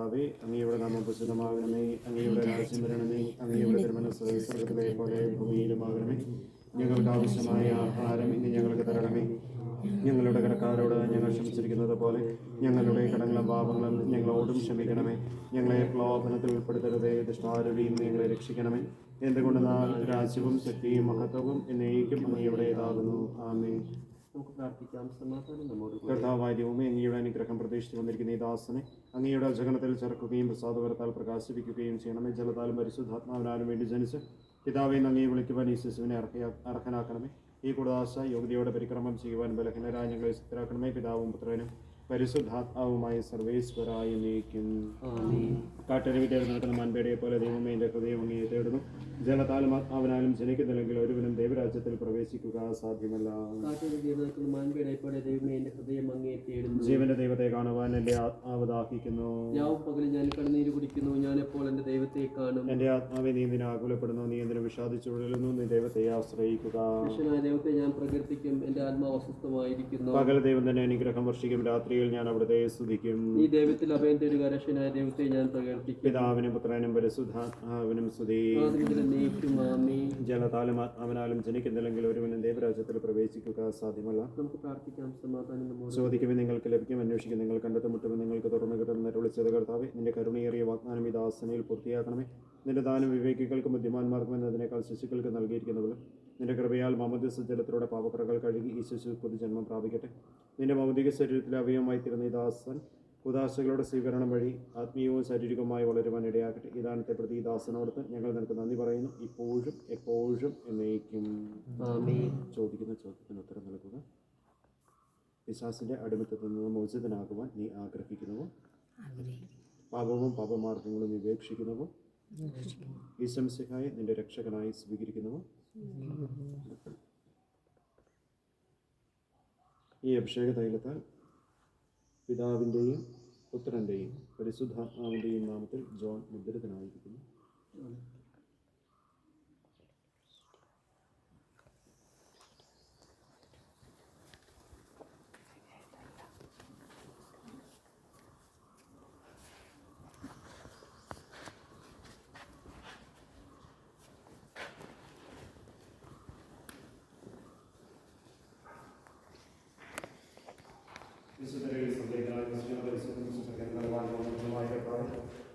കർത്താവേ, അങ്ങയുടെ നാമം പ്രസിദ്ധമാകണമേ. അങ്ങയുടെ രാജ്യം വരണമേ. അങ്ങയുടെ തിരുമനസ്സ് സ്വർഗ്ഗത്തിലെ പോലെ ഭൂമിയിലുമാകണമേ. ഞങ്ങൾക്ക് ആവശ്യമായ ആഹാരം ഇന്ന് ഞങ്ങൾക്ക് തരണമേ. ഞങ്ങളുടെ കടക്കാരോട് ഞങ്ങൾ ക്ഷമിച്ചിരിക്കുന്നത് പോലെ ഞങ്ങളുടെ കടങ്ങളും പാപങ്ങളും ഞങ്ങളോടും ക്ഷമിക്കണമേ. ഞങ്ങളെ പ്രലോഭനത്തിൽ ഉൾപ്പെടുത്തരുതേ, ദുഷ്ടാരൂപിയിൽ ഞങ്ങളെ രക്ഷിക്കണമേ. എന്തുകൊണ്ടെന്നാൽ രാജ്യവും ശക്തിയും മഹത്വവും എന്നേക്കും അങ്ങയുടേതാകുന്നു. ആമേൻ. നമുക്ക് പ്രാർത്ഥിക്കാം. സമാധാനം നമ്മോട്. കർത്താവായ ദൈവമേ, അങ്ങയുടെ അനുഗ്രഹം പ്രതീക്ഷിച്ച് വന്നിരിക്കുന്ന ഈ ദാസനെ അങ്ങയുടെ ജഗനത്തിൽ ചേർക്കുകയും പ്രസാദവരത്താൽ പ്രകാശിപ്പിക്കുകയും ചെയ്യണമേ. ജലത്താലും പരിശുദ്ധാത്മാവിനാലും വേണ്ടി ജനിച്ച് പിതാവെ അങ്ങയെ വിളിക്കുവാൻ ഈ ശിശുവിനെ അർഹനാക്കണമേ. ഈ കൂടാശ യോഗ്യതയോടെ പരിക്രമം ചെയ്യുവാൻ ബലഹീനരായ ഞങ്ങളെ സിദ്ധരാക്കണമേ. പിതാവും പുത്രനും പരിശുദ്ധാത്മാവുമായ സർവേശ്വരായ നീക്കും. കാട്ടരുവി തേടി നടക്കുന്ന മാൻപേടയെ പോലെ ദൈവമേ, എൻ്റെ ഹൃദയം അങ്ങയെ തേടുന്നു. ജലത്താലും ആത്മാവിനാലും ജനിക്കുന്നില്ലെങ്കിൽ ഒരുവനും ദൈവരാജ്യത്തിൽ പ്രവേശിക്കുക സാധ്യമല്ല. ജീവന്റെ ദൈവത്തെ കാണുവാൻ എൻ്റെ ആത്മാവ് ദാഹിക്കുന്നു. പകലും ഞാൻ കണ്ണീര് കുടിക്കുന്നു. ഞാൻ എപ്പോൾ എൻ്റെ ദൈവത്തെ കാണും. എൻ്റെ ആത്മാവെ, നീ എന്തിനെ ആകുലപ്പെടുന്നു? നീ എന്തിനു വിഷാദിച്ചുഴലുന്നു? നീ ദൈവത്തെ ആശ്രയിക്കുക. ദൈവത്തെ ഞാൻ പ്രകീർത്തിക്കും. എൻ്റെ ആത്മാവ് അസ്വസ്ഥമായിരിക്കുന്നു. പകൽ ദൈവം തന്നെ അനുഗ്രഹം വർഷിക്കും. രാത്രിയിൽ ഞാൻ അവിടുത്തെ സ്തുതിക്കും. ഈ ദൈവത്തിൽ അഭയം തേടുക. രക്ഷനായ ദൈവത്തെ ഞാൻ പ്രകീർത്തിക്കും. പിതാവിനും പുത്രനും പരിശുദ്ധാത്മാവിനും സ്തുതി. ജലത്താലും ആത്മാവിനാലും ജനിക്കുന്നില്ലെങ്കിൽ ഒരുവനും ദൈവരാജ്യത്തിൽ പ്രവേശിക്കുക സാധ്യമല്ല. നമുക്ക് പ്രാർത്ഥിക്കാം. സമാധാനം നമ്മോട്. ചോദിക്കുമ്പോൾ നിങ്ങൾക്ക് ലഭിക്കും, അന്വേഷിക്കും നിങ്ങൾ കണ്ടെത്തും, മുട്ടുമ്പോൾ നിങ്ങൾക്ക് തുറന്നു കിട്ടുന്ന വിളിച്ചത് കർത്താവേ, നിന്റെ കരുണയേറിയ വാഗ്ദാനം ഈ ദാസനയിൽ പൂർത്തിയാക്കണമേ. നിന്റെ ദാനം വിവേകികൾക്കും ബുദ്ധിമാന്മാർക്കും എന്നതിനേക്കാൾ ശിശുക്കൾക്ക് നൽകിയിരിക്കുന്നവരും നിന്റെ കൃപയാൽ മാമോദീസ ജലത്തിലൂടെ പാപക്കറകൾ കഴുകി ഈ ശിശു പുതുജന്മം പ്രാപിക്കട്ടെ. നിന്റെ ഭൗതിക ശരീരത്തിലെ അവയവമായി തീർന്ന ഈ ദാസൻ ഉദാശകളുടെ സ്വീകരണം വഴി ആത്മീയവും ശാരീരികവുമായി വളരുവാൻ ഇടയാക്കട്ടെ. ഈ ദാനത്തെ പ്രതി ഈ ദാസനോടത്ത് ഞങ്ങൾ നിനക്ക് നന്ദി പറയുന്നു, ഇപ്പോഴും എപ്പോഴും എന്നേക്കും. ചോദിക്കുന്ന ചോദ്യത്തിന് ഉത്തരം നൽകുക. പിശാചിന്റെ അടിമത്തത്തിൽ നിന്ന് മോചിതനാകുവാൻ നീ ആഗ്രഹിക്കുന്നുവോ? പാപവും പാപമാർഗങ്ങളും ഉപേക്ഷിക്കുന്നുവോ? ഈശംസിഹായെ നിന്റെ രക്ഷകനായി സ്വീകരിക്കുന്നുവോ? ഈ അഭിഷേക തൈലത്താൽ പിതാവിൻ്റെയും പുത്രൻ്റെയും പരിശുദ്ധാത്മാവിൻ്റെയും നാമത്തിൽ ജോൺ മുദ്രിതനായിരിക്കുന്നു.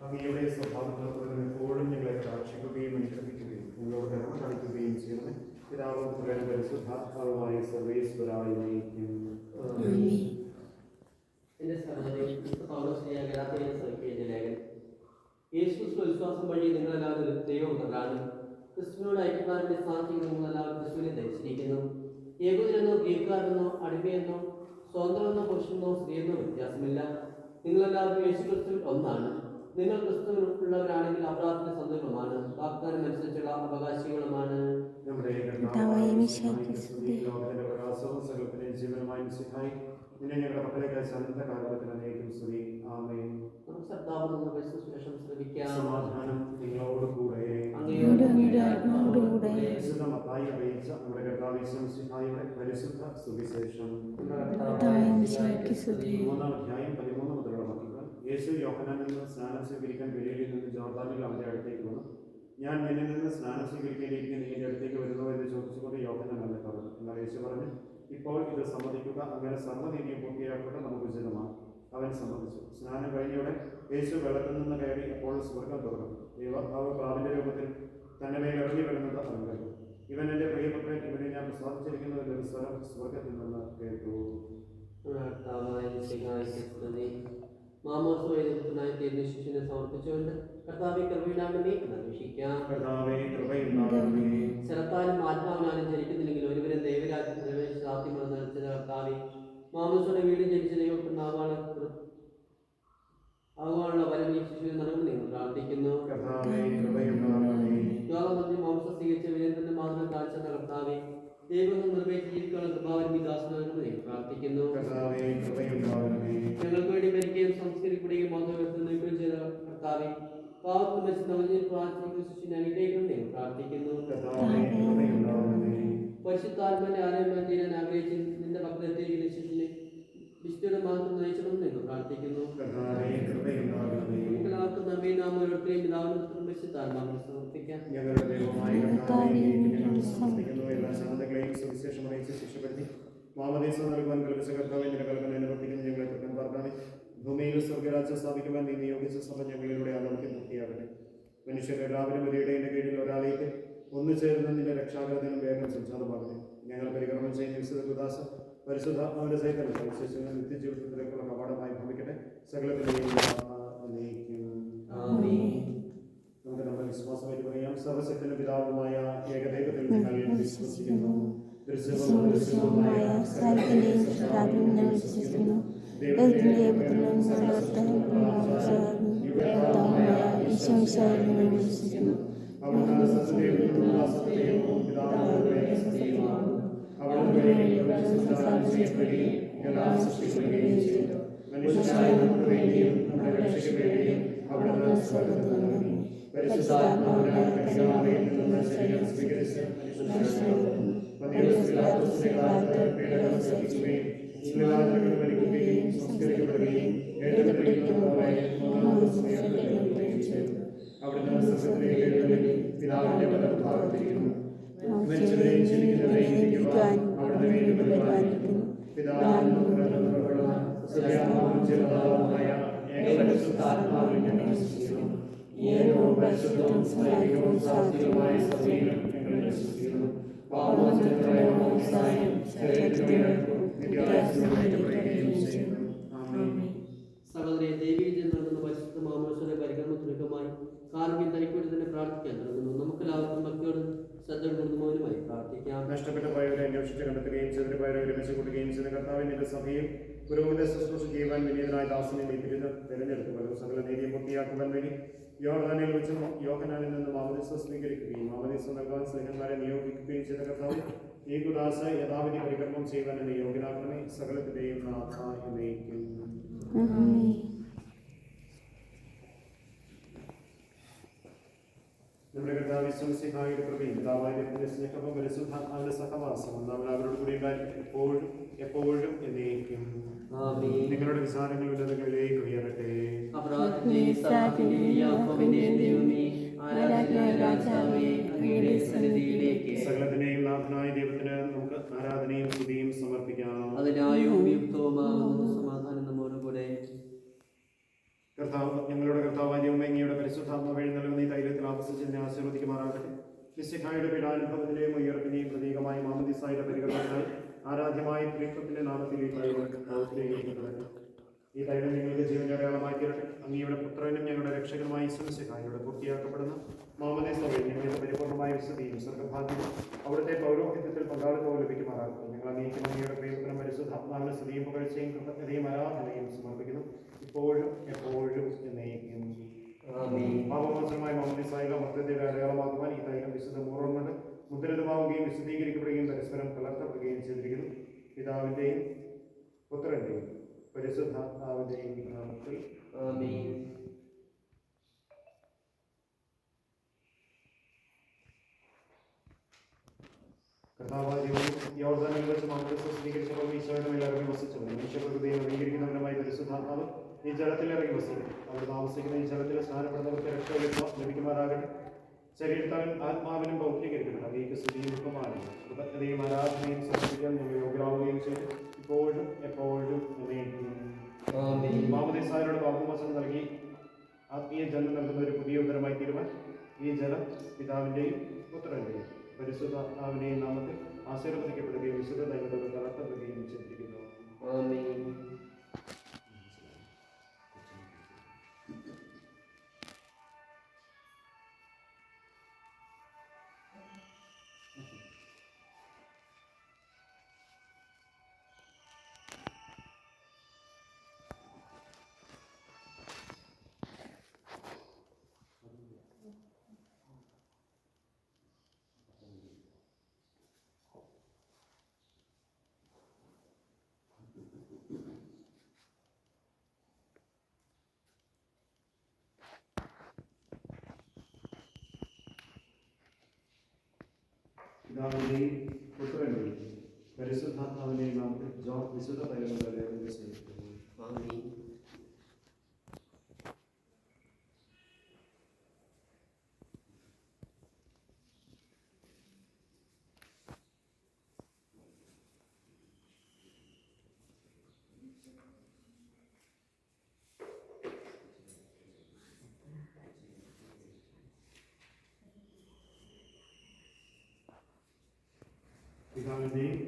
അങ്ങയുടെ സ്വഭാവത്തിൽ എപ്പോഴും ഞങ്ങളെ സാക്ഷിക്കുകയും അനുഗ്രഹിക്കുകയും നിങ്ങളോട് കരുണ കാണിക്കുകയും ചെയ്യണമേ. പിതാവും പുത്രനും പരിശുദ്ധാത്മാവുമായ സർവേശ്വരായ നയിക്കും. വിശ്വാസം വഴി നിങ്ങളെല്ലാവരും ദൈവപുത്രരാണ്. ക്രിസ്തുവിനോട് ഐക്യക്കാരുടെ സ്ഥാനത്തേക്ക് നിങ്ങളെല്ലാവരും ക്രിസ്തുവിനെ ധരിച്ചിരിക്കുന്നു. ഏകോദരെന്നോ ഗ്രീക്കുകാരെന്നോ അടിമയെന്നോ സ്വതന്ത്രമെന്നോ പുരുഷനെന്നോ സ്ത്രീയെന്നോ വ്യത്യാസമില്ല. നിങ്ങളെല്ലാവരും യേശുക്രിസ്തുവിൽ ഒന്നാണ്. നിങ്ങൾ ക്രിസ്തുവിനുള്ളവരാണെങ്കിൽ അപ്രാർത്ഥന സന്ദർഭമാണ്, വാഗ്ദാനം അനുസരിച്ചുള്ള അവകാശികളുമാണ്. സമാധാനം നിങ്ങളോടുകൂടെ. പരിശുദ്ധ സുവിശേഷം 3-ാം അധ്യായം 13 മുതലുള്ള വാക്യങ്ങൾ. യേശു യോഹന്നാനിൽ നിന്ന് സ്നാനം സ്വീകരിക്കാൻ ഗലീലയിൽ നിന്ന് ജോർദാനിൽ അവന്റെ അടുത്തേക്ക് വന്നു. ഞാൻ നിന്നിൽ നിന്ന് സ്നാനം സ്വീകരിക്കാനിരിക്കുന്ന നീ എൻ്റെ അടുത്തേക്ക് വരുന്നോ എന്ന് ചോദിച്ചുകൊണ്ട് യോഹന്നാൻ അവനെ പറഞ്ഞു. എന്നാൽ യേശു പറഞ്ഞു, ഇപ്പോൾ ഇത് സമ്മതിക്കുക, അങ്ങനെ സർവ്വനീതിയും പൂർത്തിയാക്കട്ടെ നമുക്ക് ഉചിതമാണ്. അവൻ സമ്മതിച്ചു. സ്നാനം കഴിഞ്ഞയോടെ യേശു വെള്ളത്തിൽ നിന്ന് കയറി. അപ്പോൾ സ്വർഗ്ഗം തുറന്നു. ദൈവാത്മാവ് പ്രാവിന്റെ രൂപത്തിൽ തന്റെ മേൽ ഇറങ്ങി വരുന്നത് അവൻ കണ്ടു. ഇവൻ എൻ്റെ പ്രിയപുത്രൻ, ഇവനെ ഞാൻ പ്രസാദിച്ചിരിക്കുന്നു എന്നൊരു സ്വരം സ്വർഗ്ഗത്തിൽ നിന്ന് കേട്ടു. മാമോസനായി തീർന്ന ശിശുവിനെ സമർപ്പിച്ചുകൊണ്ട് കർത്താവെ കൃപയുണ്ടാകണമേ എന്ന് അപേക്ഷിക്കാം. ശരത്താലും ആത്മാവിനാലും ജനിക്കുന്നില്ലെങ്കിൽ ഒരുവരും ദൈവരാജ്യത്തിൽ പ്രവേശിച്ച് സാധ്യമെന്ന് നിലച്ചത് കർത്താവെ, മാമോസയുടെ വീടും ജനിച്ച ദൈവത്തിനാവാനുള്ള വരം ഈ ശിശുവിൽ നൽകുമെന്ന് നിങ്ങൾ പ്രാർത്ഥിക്കുന്നു. യോഗമന്ത്രി മാംസം സ്വീകരിച്ച വീരന്റെ മാതൃക കാഴ്ച കർത്താവെ, ദൈവം നിർവഹിച്ച് ജീവിക്കാനുള്ള കൃപാവരം ഈ ദാസനാകുമെന്ന് നിങ്ങൾ പ്രാർത്ഥിക്കുന്നു. ഞങ്ങൾക്ക് വേണ്ടി മരിക്കുകയും സംസ്കരിക്കപ്പെടുകയും മാതൃകത്തിൽ നീക്കം ചെയ്ത കർത്താവെ, പാവത്തിൽ വെച്ച് നവജീവൻ പ്രാർത്ഥിക്കുന്ന ശിശുവിനെ അനുഗ്രഹിക്കണം നിങ്ങൾ പ്രാർത്ഥിക്കുന്നു. പരിശുദ്ധാത്മാവിന്റെ ആലയമായി തീരാൻ ആഗ്രഹിച്ച് നിന്റെ പക്കലെത്തിയിരിക്കുന്ന ശിശുവിനെ വിശുദ്ധിയുടെ മാത്രം നയിച്ചണമെന്ന് നിങ്ങൾ പ്രാർത്ഥിക്കുന്നു. പരിശുദ്ധാത്മാവിനെ സമർപ്പിക്കാം. ഞങ്ങളുടെ ദൈവമായ കർത്താവേ, ഞങ്ങൾ സമർപ്പിക്കുന്നു. എല്ലാ ശാന്തകളെയും സുവിശേഷം അറിയിച്ച് ശിക്ഷപ്പെടുത്തി മാമോദീസ നൽകുവാൻ കൽപ്പിച്ച കർത്താവേ, നിന്റെ കൽപ്പന അനുവർത്തിക്കുന്നു. ഞങ്ങളെ പ്രത്യേകം പാർക്കാതെ ഭൂമിയിൽ സ്വർഗ്ഗരാജ്യം സ്ഥാപിക്കുവാൻ നീ നിയോഗിച്ച സഭ ഞങ്ങളിലൂടെ ആലോചിക്കാൻ പൂർത്തിയാകട്ടെ. മനുഷ്യരെല്ലാവരും ഒരു ഇടയുടെ കീഴിൽ ഒരാളേക്ക് ഒന്നു ചേർന്ന് നിന്റെ രക്ഷാകരത്തിനും വേഗം സംജാതമാകട്ടെ. ഞങ്ങൾ പരികർമ്മം ചെയ്യുന്ന വിശുദ്ധ കുദാസ പരിശുദ്ധാത്മാവിന്റെ സൈതന്യത്തിൽ വിശ്വസിക്കുന്ന നിത്യജീവിതത്തിലേക്കുള്ള കവാടമായി ഭവിക്കട്ടെ. സകലത്തിലെയും നമുക്ക് നമ്മുടെ വിശ്വാസമായിട്ട് പറയാം. സർവശക്തന്റെ പിതാവുമായ ഏകദൈവത്തിൽ ഞങ്ങൾ വിശ്വസിക്കുന്നു. ദൈവമായ സകലത്തിന്റെയും സൃഷ്ടാവിലും ഞങ്ങൾ വിശ്വസിക്കുന്നു. ദൈവത്തിന്റെ പുത്രനും സർവ്വോത്തമനുമായ ഈശോമിശിഹായിൽ ഞങ്ങൾ വിശ്വസിക്കുന്നു. അവിടുന്ന് സത്യദൈവത്തിനുള്ള സത്യദൈവവും പിതാവിനോടുകൂടെ സത്യവുമാകുന്നു. അവിടുന്ന് ചെയ്യപ്പെടുകയും എല്ലാം സൃഷ്ടിക്കപ്പെടുകയും ചെയ്തു. മനുഷ്യരായ നമുക്ക് വേണ്ടിയും നമ്മുടെ രക്ഷയ്ക്ക് വേണ്ടിയും അവിടുന്ന് സ്വർഗ്ഗത്തിൽ നൽകി. പരിശുദ്ധാത്മാവിനാൽ കന്യകാമറിയിൽ നിന്ന് ശരീരം സ്വീകരിച്ച് മധ്യസ്ഥിലാത്തോസിന്റെ കാലത്ത് പീഡനം സഹിക്കുകയും ശിലാതകൾ വലിക്കുകയും സംസ്കരിക്കപ്പെടുകയും എഴുതപ്പെട്ടിരിക്കുന്നതുപോലെ മൂന്നാം ദിവസം ഉയർത്തെഴുന്നേൽക്കുകയും ചെയ്തു. അവിടുന്ന് സ്വർഗ്ഗത്തിലേക്ക് എഴുന്നള്ളി പിതാവിന്റെ വലത്തുഭാഗത്തിരിക്കുന്നു. മരിച്ചവരെയും ജീവിക്കുന്നവരെയും വിധിക്കുവാൻ അവിടുന്ന് വീണ്ടും വരുവാനിരിക്കുന്നു. പിതാവിനും പുത്രനും പുറപ്പെടുന്ന സത്യാത്മാവും ജീവദാതാവുമായ ഏകപരിശുദ്ധാത്മാവിൽ ഞങ്ങൾ വിശ്വസിക്കുന്നു. ഏകവും പരിശുദ്ധവും സ്നേഹികവും സാത്വികവുമായ സഭയിലും ഞങ്ങൾ വിശ്വസിക്കുന്നു. പാപമോചനത്തിനായ മാമോദീസായും ശരീരത്തിനും ഉയർപ്പും നിത്യായുസ്സും നൽകപ്പെടുകയും ചെയ്യുന്നു. ആമേൻ. സഹോദരനെ ദൈവീജൻ നൽകുന്ന പരിശുദ്ധ മാമോദീസയുടെ പരികർമ്മത്തിനൊക്കെമായി കാർമ്മ്യം തനിക്കൂടി തന്നെ പ്രാർത്ഥിക്കാൻ നൽകുന്നു. നമുക്കെല്ലാവർക്കും ഭക്തിയോടും ശ്രദ്ധയോടും മൗനമായി പ്രാർത്ഥിക്കാം. നഷ്ടപ്പെട്ട പോയവരെ അന്വേഷിച്ച് കണ്ടെത്തുകയും ചെയ്തവരെ ഒരുമിച്ച് കൂട്ടുകയും ചെയ്ത കർത്താവിന്റെ സഭയിൽ പുരോഗതി ശുശ്രൂഷ ചെയ്യുവാൻ വിനീതനായ ദാസനെ നീ തിരഞ്ഞെടുത്തുവല്ലോ. സകല നീതിയെ പൂർത്തിയാക്കുവാൻ വേണ്ടി യോർദാനിൽ വെച്ച് യോഹന്നാനിൽ നിന്ന് മാമോദീസ സ്വീകരിക്കുകയും മാമോദീസ നൽകാൻ സ്നേഹന്മാരെ നിയോഗിക്കുകയും ചെയ്ത കർത്താവ് ഈ കുദാസ യഥാവിധി പരികർമ്മം ചെയ്യുവാൻ എന്നെ യോഗ്യനാക്കണമേ. സകലത്തിന്റെയും നാഥ എന്നേക്കും. നമ്മുടെ കർത്താവ് ഈശോമിശിഹായുടെ കൃപയും പിതാവായ ദൈവത്തിന്റെ സ്നേഹവും പരിശുദ്ധാത്മാവിന്റെ സഹവാസവും നാം അവരോട് കൂടി ഉണ്ടായിരിക്കും എപ്പോഴും എപ്പോഴും എന്നേക്കും. നിങ്ങളുടെ വിചാരങ്ങൾ ഉന്നതങ്ങളിലേക്ക് ഉയരട്ടെ. സകലത്തിനെയും നാഥനായ ദൈവത്തിന് നമുക്ക് ആരാധനയും സ്തുതിയും സമർപ്പിക്കാം. സമാധാനം നമ്മോടുകൂടെ. കർത്താവ് ഞങ്ങളുടെ കർത്താവായ ദൈവമേ, അങ്ങയുടെ പരിശുദ്ധാത്മാവ് എഴുന്നള്ളുന്ന ഈ ധൈര്യത്തിൽ ആവശ്യിച്ചതിനെ ആശീർവദിക്കുമാറാകട്ടെ. മിശിഹായുടെ പീഡാനുഭവത്തിന്റെയും ഉയർപ്പിന്റെയും പ്രതീകമായി മാമോദീസായുടെ പരികർമ്മത്തിനായി ആരാധ്യമായ ത്രിത്വത്തിന്റെ നാമത്തിൽ ഈ തൈലം ഈ തൈലം ഞങ്ങൾക്ക് ജീവന്റെ അടയാളമായി തീരട്ടെ. അങ്ങയുടെ പുത്രനും ഞങ്ങളുടെ രക്ഷകനുമായി ഈശോമിശിഹായോടെ പൂർത്തിയാക്കപ്പെടുന്ന മാമോദീസ വഴി ഞങ്ങളുടെ പരിപൂർണമായ വിശുദ്ധിയും സ്വർഗ്ഗഭാഗ്യവും അവിടുത്തെ പൗരോഹിത്യത്തിൽ പങ്കാളിത്തവും ലഭിക്കുമാറാകും. ഞങ്ങൾ അങ്ങേക്കും അങ്ങയുടെ പ്രിയപുത്രനും പരിശുദ്ധാത്മാവിന് സ്തുതിയും പുകഴ്ചയും കൃതജ്ഞതയും ആരാധനയും സമർപ്പിക്കുന്നു ഇപ്പോഴും എപ്പോഴും എന്നേക്കും. പാപമോചനമായ മാമോദീസായിക മർത്യതയുടെ അടയാളമാകുവാൻ ഈ തൈലം വിശുദ്ധ പൂർവ്വം കൊണ്ട് മുദ്രിതമാവുകയും വിശദീകരിക്കപ്പെടുകയും പരസ്പരം കലർത്തപ്പെടുകയും ചെയ്തിരിക്കുന്നു. പിതാവിന്റെയും പുത്രന്റെയും പരിശുദ്ധാത്മാവിന്റെയും നാമത്തിൽ ആമേൻ. കർത്താവായ യോർദാനിൽ വെച്ച് മാമോദീസ സ്വീകരിച്ചപ്പോൾ ഈശോയുടെ മേൽ ഇറങ്ങി വസിച്ചത് മനുഷ്യപ്രകൃതിയെ നവീകരിക്കുന്നവരുമായി പരിശുദ്ധാത്മാവ് ഈ ജലത്തിൽ ഇറങ്ങി വസിക്കും. അവർ താമസിക്കുന്ന ഈ ജലത്തിൽ സ്നാനപ്പെടുന്നവർക്ക് രക്ഷ ലഭിക്കുമാറാകട്ടെ. ശരീരത്താലും ആത്മാവിനും പൗത്രീകരിക്കട്ടെ. അങ്ങേക്ക് സ്തുതിയും ബഹുമാനവും കൃതജ്ഞതയും ആരാധനയും സമർപ്പിക്കാൻ ഞങ്ങൾ യോഗ്യരാവുകയും ചെയ്തു ഇപ്പോഴും എപ്പോഴും എന്നേക്കും. മാമോദീസായോട് പാപമോചനം നൽകി ആത്മീയ ജലം നൽകുന്ന ഒരു പുതിയ ഉത്തരമായി തീരുമാൻ ഈ ജലം പിതാവിന്റെയും പുത്രന്റെയും പരിശുദ്ധാത്മാവിന്റെയും നാമത്തിൽ ആശീർവദിക്കപ്പെടുകയും വിശുദ്ധ ദൈവത്തോട് കലർത്തപ്പെടുകയും ചെയ്തിരിക്കുന്നു. പിതാവിന്റെയും പുത്രന്റെയും പരിശുദ്ധാത്മാവിന്റെയും നാമത്തിൽ വിശുദ്ധ തൈലങ്ങളുടെ ആമേൻ. പിതാവിന്റെയും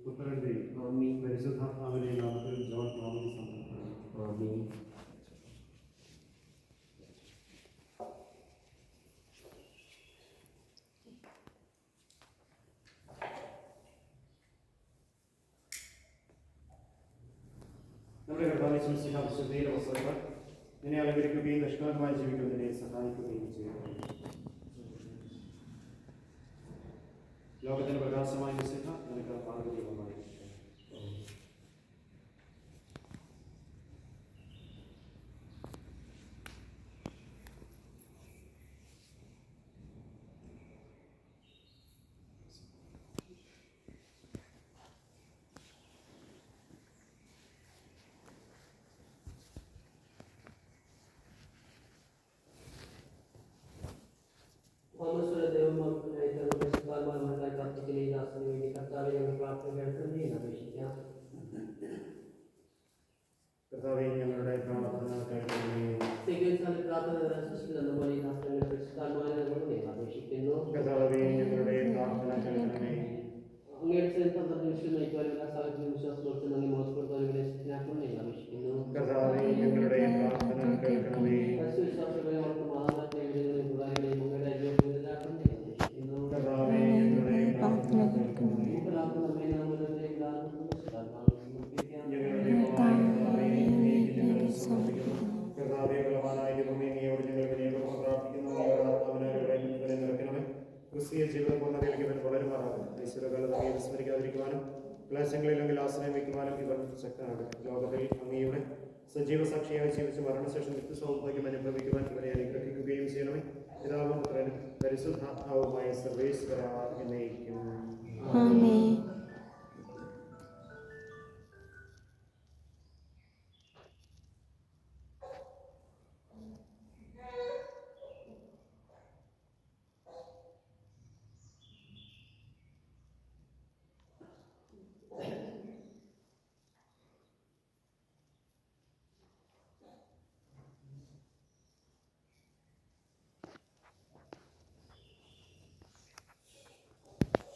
പുത്രന്റെയും പരിശുദ്ധാത്മാവിന്റെയും നാമത്തിൽ ജോൺ മാമോദീസ. ആമീൻ. നമ്മുടെ കർത്താവിന്റെ വിശുദ്ധീര വസ്തുക്കൾ നിന്നെ അലങ്കരിക്കുകയും നിഷ്കളങ്കമായി ജീവിക്കുന്നതിനെ സഹായിക്കുകയും ചെയ്യുന്നു. ലോകത്തിന്റെ പ്രകാശമായ വിശുദ്ധ നിനക്ക് ആരോഗ്യമായി. മാമോദിസയുടെ ദൈവമക്കളായി പരിശുദ്ധാത്മാവിനായി പ്രാർത്ഥിക്കുന്ന ഈ ദാസന് വേണ്ടി കർത്താവെ ഞങ്ങൾ പ്രാർത്ഥന കേൾക്കണമേ എന്ന് അപേക്ഷിക്കാം. കർത്താവേ, ഞങ്ങളുടെ പ്രാർത്ഥന കേൾക്കണമേ. സ്വീകരിച്ചാൽ പ്രാർത്ഥന സൃഷ്ടിക്കുന്ന പോലെ ഈ ദാസനെ പരിശുദ്ധാത്മാവിനെ നൽകണമേ എന്ന് അപേക്ഷിക്കുന്നു. കർത്താവേ, ഞങ്ങളുടെ പ്രാർത്ഥന കേൾക്കണമേ. അങ്ങയുടെ സ്വന്തം വിഷയം നയിക്കുവാനും എല്ലാ സാഹചര്യത്തിലും വിശ്വാസത്തോടെ നന്ദി മോശപ്പെടുത്താനും ഇവിടെ ശക്തനാക്കണമേ എന്ന് അപേക്ഷിക്കുന്നു. കർത്താവേ, ഞങ്ങളുടെ പ്രാർത്ഥന കേൾക്കണമേ. വിശ്വാസികളെ അവർക്ക് മാതാപിതാക്കളെ വിജയങ്ങളെയും ഉപകാരങ്ങളെയും അങ്ങയുടെ അന്വേഷണത്തിലാക്കണമേ എന്ന് അപേക്ഷിക്കുന്നു. കർത്താവേ, ഞങ്ങളുടെ പ്രാർത്ഥന കേൾക്കണമേ. കർത്താവേ, ബലവാനായ ദൈവമേ, നീയോട് ഞങ്ങൾ വിനയപൂർവ്വം പ്രാർത്ഥിക്കുന്നു. നീയുടെ ആത്മാവിനായി നിറയ്ക്കണമേ. ക്രിസ്തീയ ജീവിതം പൂർണ്ണതയിലേക്ക് ഇവൻ വളരുമാറാകും. ഈശ്വരകാലത്ത് അങ്ങയെ വിസ്മരിക്കാതിരിക്കുവാനും ക്ലേശങ്ങളില്ലെങ്കിൽ ആശ്രയം വയ്ക്കുവാനും ഇവൻ ശക്തനാകട്ടെ. ലോകത്തിൽ അങ്ങയുടെ സജീവ സാക്ഷിയായി ജീവിച്ച് മരണശേഷം നിത്യസൗഭാഗ്യം അനുഭവിക്കുവാൻ ഇവരെ അനുഗ്രഹിക്കുകയും ചെയ്യണമേ. പിതാവും പുത്രനും പരിശുദ്ധാത്മാവുമായ സർവേശ്വര എന്നേക്കും. ആമേൻ.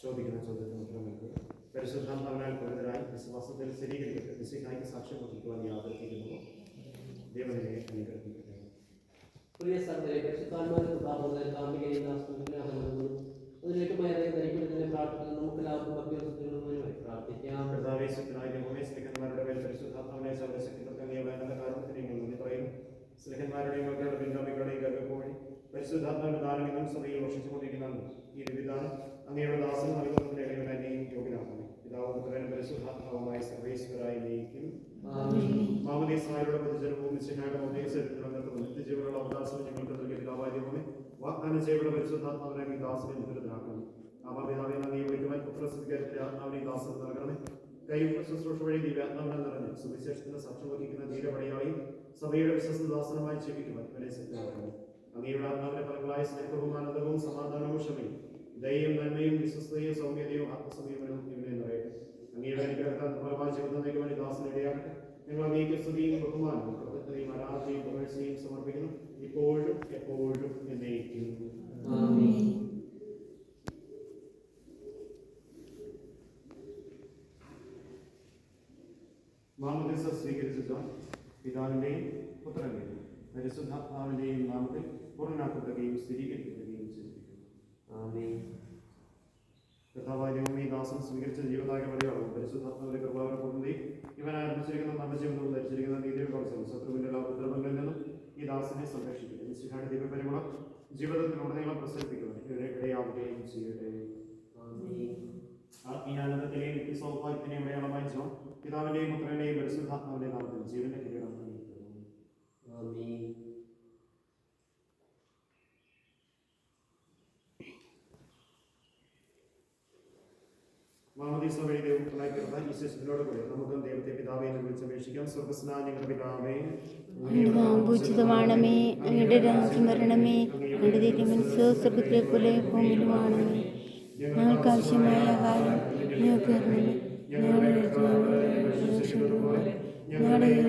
ചോദിക്കുന്ന ചോദ്യത്തിന് ഉത്തരം നൽകുക. പരിശുദ്ധാത്മാവിനാൽ പ്രകൃതരായി വിശ്വാസത്തിൽ സ്ഥിരീകരിക്കട്ടെ. മിശിഹായ്ക്ക് സാക്ഷ്യം വഹിക്കുവാൻ യാതൊരുക്കുന്നു ദൈവനെ അനുഗ്രഹിക്കട്ടെ. പ്രിയ സഹോദരരെ, പരിശുദ്ധാത്മാവിന്റെ പ്രാർത്ഥനയിൽ കാർമികനെയും ദാസനും അതിലേക്കുമായി ധരിക്കുന്നതിനെ പ്രാർത്ഥിക്കുന്നു. നമുക്ക് എല്ലാവർക്കും ഭക്തിയോടുമായി പ്രാർത്ഥിക്കാം. കർത്താവേ, ശക്തനായ ദൈവമേ, സ്ലിഹന്മാരുടെ മേൽ പരിശുദ്ധാത്മാവിനെ സർവ്വശക്തികൾക്ക് അങ്ങയുടെ നല്ല കാരണത്തിന് ഞങ്ങൾ നന്ദി പറയുന്നു. സ്ലിഹന്മാരുടെയും മക്കളുടെ പിൻഗാമികളുടെയും ഗർഭം പരിശുദ്ധാത്മാവിന്റെ ദാനങ്ങളും സഭയിൽ വർഷിച്ചുകൊണ്ടിരിക്കുന്ന ഈ വിധാനം അങ്ങയുടെ ദാസന് നൽകുന്നതിന് ഇടയിൽ എന്നെയും യോഗ്യനാക്കുന്നു. പിതാവും പുത്രനും പരിശുദ്ധാത്മാവുമായ സർവേശ്വരായി നയിക്കും. മാമോദീസായുടെ പൊതുജനവും മിശിഹായുടെ ഉദ്ദേശത്തിലും നിത്യജീവനുള്ള അവകാശവും ഞങ്ങൾക്ക് നൽകിയ പിതാവായ ദൈവമേ, വാഗ്ദാനം ചെയ്യപ്പെട്ട പരിശുദ്ധാത്മാവിനെ ഈ ദാസനെ മുദ്രിതനാക്കണം. ആമാപിതാവിനെ നന്ദി വയ്ക്കുവാൻ പുത്രസ്വീകാരത്തിന്റെ ആത്മാവിനെ ഈ ദാസന് നൽകണമേ. കൈവ ശുശ്രൂഷ വഴി ദിവ്യാത്മാവിനെ നിറഞ്ഞ് സുവിശേഷത്തിന് സാക്ഷ്യം വഹിക്കുന്ന ധീരപടയായി സഭയുടെ വിശ്വസ്തദാസനമായി ജീവിക്കുവാൻ ഇവരെ ശക്തമാക്കണം. അങ്ങയുടെ ആത്മാവിന്റെ ഫലങ്ങളായ സ്നേഹവും ആനന്ദവും സമാധാനവും ക്ഷമയും ദയയും നന്മയും വിശ്വസ്തയും സൗമ്യതയും ആത്മസംയമനവും ഇവരെ നിറയട്ടെ. അങ്ങയുടെ അനുഗ്രഹത്താൽ ഫലമായി ജീവിതം നയിക്കുവാൻ ഈ ദാസനെ ഇടയാകട്ടെ. ഞങ്ങൾ അങ്ങേക്ക് സ്തുതിയും ബഹുമാനവും കൃതജ്ഞതയും ആരാധനയും പുകഴ്ചയും സമർപ്പിക്കുന്നു, ഇപ്പോഴും എപ്പോഴും എന്നേക്കും. മാമോദീസ സ്വീകരിച്ച ജോൺ പിതാവിന്റെയും പുത്രന്റെയും പരിശുദ്ധാത്മാവിന്റെയും നാമത്തിൽ പൂർണ്ണനാക്കപ്പെടുകയും സ്ഥിരീകരിക്കപ്പെടുകയും ചെയ്തിരിക്കുന്നു. കർത്താവായ ദൈവമേ, ഈ ദാസൻ സ്വീകരിച്ച ജീവനായക വഴിയാകും പരിശുദ്ധാത്മാവിന്റെ കൃപാവരം കൂടുകയും ഇവൻ ആരംഭിച്ചിരിക്കുന്ന നമ്മുടെ ജീവിതവും ധരിച്ചിരിക്കുന്ന നീതിയുടെ കവചം ശത്രുവിന്റെ എല്ലാ ഉപദ്രവങ്ങളിൽ നിന്നും ഈ ദാസനെ സംരക്ഷിക്കും. മിശിഹായുടെ ദിവ്യപരിമളം ജീവിതത്തിലുടനീളം പ്രസരിപ്പിക്കുവാൻ ഇവരെ ഇടയാവുകയും ചെയ്യട്ടെ. ആത്മീയാനന്ദത്തിലെയും നിത്യസൗഭാഗ്യത്തിനെയും അടയാളമായി ജോൺ പിതാവിന്റെയും പുത്രന്റെയും പരിശുദ്ധാത്മാവിന്റെ നാമത്തിൽ ജീവന്റെ കിരീടം നൽകുന്നു. മാമോദീസ വഴി ദൈവത്തിനായി തീർന്ന ഈ ശിശുവിനോട് കൂടി നമുക്കും ദൈവത്തെ പിതാവേ എന്ന് വിളിച്ചപേക്ഷിക്കാം. സ്വർഗ്ഗസ്നായ ഞങ്ങളുടെ പിതാവേ, പൂജിതമാണമേ, അങ്ങയുടെ രാജ്യം വരണമേ, അങ്ങയുടെ തിരുമനസ്സ് സ്വർഗ്ഗത്തിലെ പോലെ ഭൂമിയിലുമാണമേ. ഞങ്ങൾക്ക് ആവശ്യമായ ആഹാരം ഞങ്ങൾക്ക് തരണമേ. ഞങ്ങളുടെ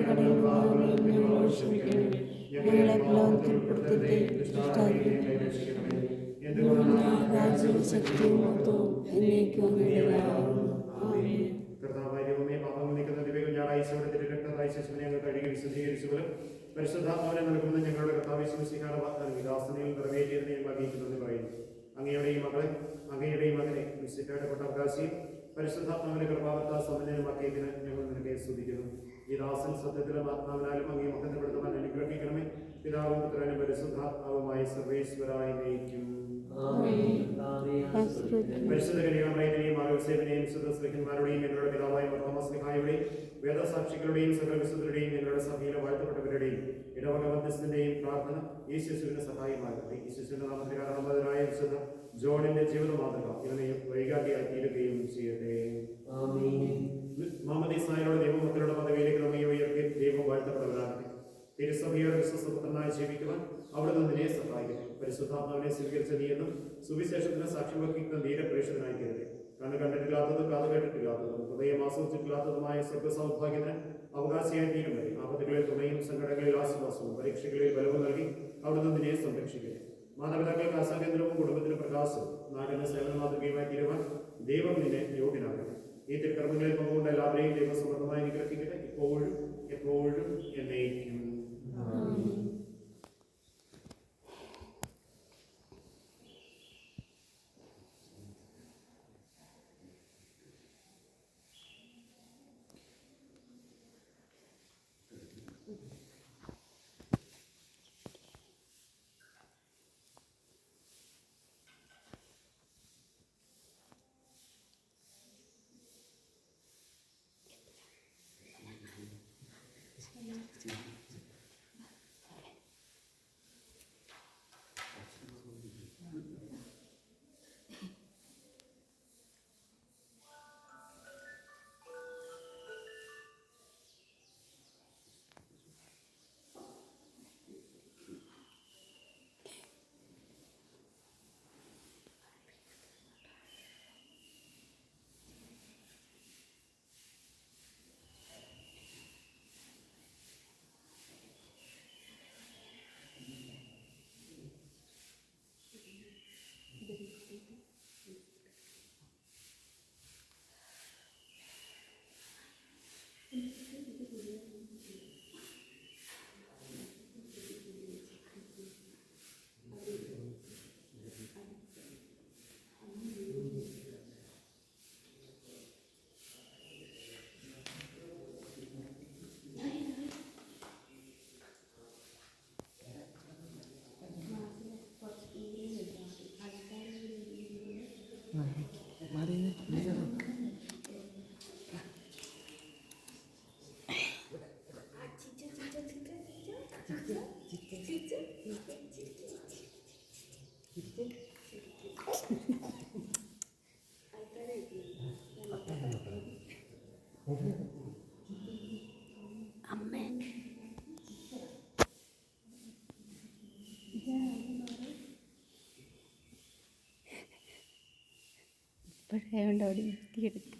കടകളോട് ക്ഷമിക്കണമേ. ഞങ്ങളെ പ്രലോഭനത്തിൽ ഉൾപ്പെടുത്തരുതേ, ദുഷ്ടാരൂപിയിൽ രക്ഷിക്കണമേ. രാജ്യവും ശക്തിയും മഹത്വവും എന്നേക്കും അങ്ങയുടേതാകുന്നു. ആമേൻ. കർത്താവായ ദൈവമേ, പാപങ്ങൾ നീക്കുന്ന ദിവ്യകുഞ്ഞാടായ ഈശോയുടെ തിരുരക്തത്താൽ ശിശുവിനെ ഞങ്ങൾ കഴുകി വിശുദ്ധീകരിച്ചുപോലും പരിശുദ്ധാത്മാവിനെ നൽകുമെന്ന് ഞങ്ങളുടെ കർത്താവ് യേശുമിശിഹായുടെ വാഗ്ദാനം വിലാസനയിൽ നിറവേറ്റിയതിനെ ഞങ്ങൾ അറിയിക്കുന്നെന്ന് പറയുന്നു. അങ്ങയുടെ ഈ മകനെ മിശിഹായുടെ കൊട്ടാവകാശിയും പരിശുദ്ധാത്മാവിന്റെ കൃപാവത്താൽ സമന്വയമാക്കിയതിന് ഞങ്ങൾ നിനക്ക് സ്തുതിക്കുന്നു. ഈ ദാസൻ സത്യത്തിലും ആത്മാവിനാലും അങ്ങേ മഹത്വപ്പെടുത്തുവാൻ അനുഗ്രഹിക്കണമേ. പിതാവും പുത്രനും പരിശുദ്ധാത്മാവുമായി സർവേശ്വരായി നയിക്കും. പരിശുദ്ധ കന്യകാമറിയത്തിനെയും മാർഗസേവനെയും വിശുദ്ധസ്ലിഹന്മാരുടെയും ഞങ്ങളുടെ പിതാവായ മർത്തോമാസ്ലിഹായുടെയും വേദസാക്ഷികളുടെയും സകല വിശുദ്ധരുടെയും ഞങ്ങളുടെ സഭയിലെ വാഴ്ത്തപ്പെട്ടവരുടെയും ഇടവക മധ്യസ്ഥന്റെയും പ്രാർത്ഥന ഈ ശിശുവിന് സഹായമാകട്ടെ. ഈ ശിശുവിന്റെ നാമത്തിൽ കാരണമായ വിശുദ്ധ ജോണിന്റെ ജീവിത മാതൃക ഇവനെ വൈകാട്ടിയായി തീരുകയും ചെയ്യട്ടെ. മാമദീസായുടെ ദൈവമക്കളുടെ പദവിയിലേക്ക് നമ്മെ ഉയർത്തി ദൈവം വാഴ്ത്തപ്പെട്ടവരാകട്ടെ. തിരുസഭയുടെ വിശ്വസ്തപുത്രനായി ജീവിക്കുവാൻ അവിടെ നിന്നെ സഹായിക്കട്ടെ. പരിശുദ്ധാത്മാവിനെ സ്വീകരിച്ച നീയെന്നും സുവിശേഷത്തിന് സാക്ഷ്യം വഹിക്കുന്ന ധീരപ്രേക്ഷകനായി തീരട്ടെ. കണ്ണ് കണ്ടിട്ടില്ലാത്തതും കാത് കേട്ടിട്ടില്ലാത്തതും ഹൃദയം ആസ്വദിച്ചിട്ടില്ലാത്തതുമായ സ്വർഗ സൗഭാഗ്യത്തിന് അവകാശിയായി തീരും വരെ ആപത്തുകളിൽ തുണയും സങ്കടങ്ങളിൽ ആശ്വാസവും പരീക്ഷകളിൽ ബലവും നൽകി അവിടെ നിന്നെ സംരക്ഷിക്കട്ടെ. മാതാപിതാക്കൾക്ക് ആശാകേന്ദ്രവും കുടുംബത്തിന് പ്രകാശവും നാടിന് സേവന മാതൃകയുമായി തീരുവാൻ ദൈവം നിന്നെ യോഗ്യനാകട്ടെ. ഈ തിരുക്കർമ്മങ്ങളിൽ പങ്കുകൊണ്ട് എല്ലാവരെയും ദൈവം സമൃദ്ധമായി അനുഗ്രഹിക്കട്ടെ, ഇപ്പോഴും എപ്പോഴും എന്നേക്കും. ഇപ്പോഴായതുകൊണ്ട് അവിടെ നിർത്തിയെടുക്കും.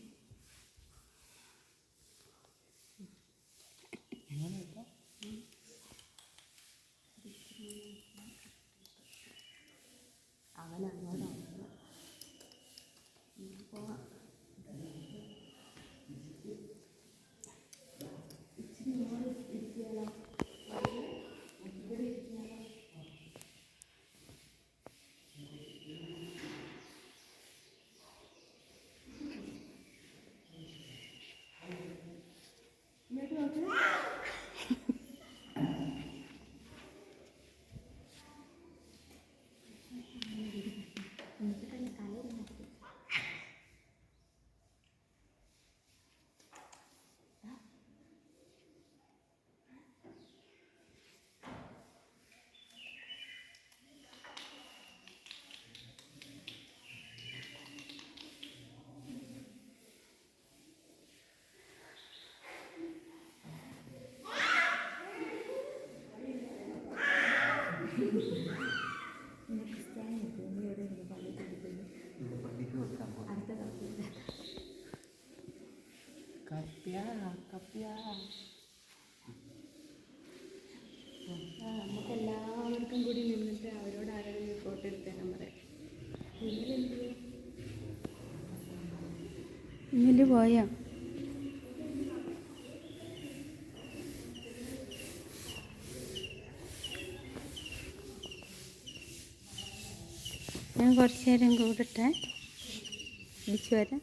നമുക്ക് എല്ലാവർക്കും കൂടി നിന്നിട്ട് അവരോട് ആരെങ്കിലും ഫോട്ടോ എടുത്തേക്കാൻ പറയാം. കറണ്ട് പോയോ? ഞാൻ കുറച്ച് നേരം കൂടട്ടെ, വിളിച്ചു വരാം.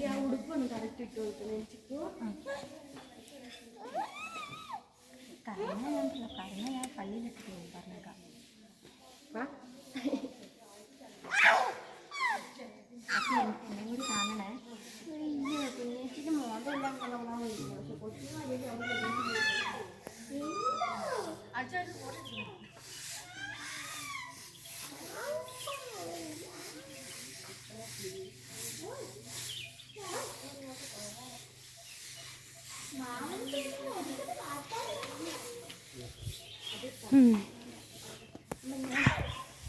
ആ ഉടുപ്പൊന്ന് കറക്റ്റ് ഇട്ട് കൊടുക്കണേ.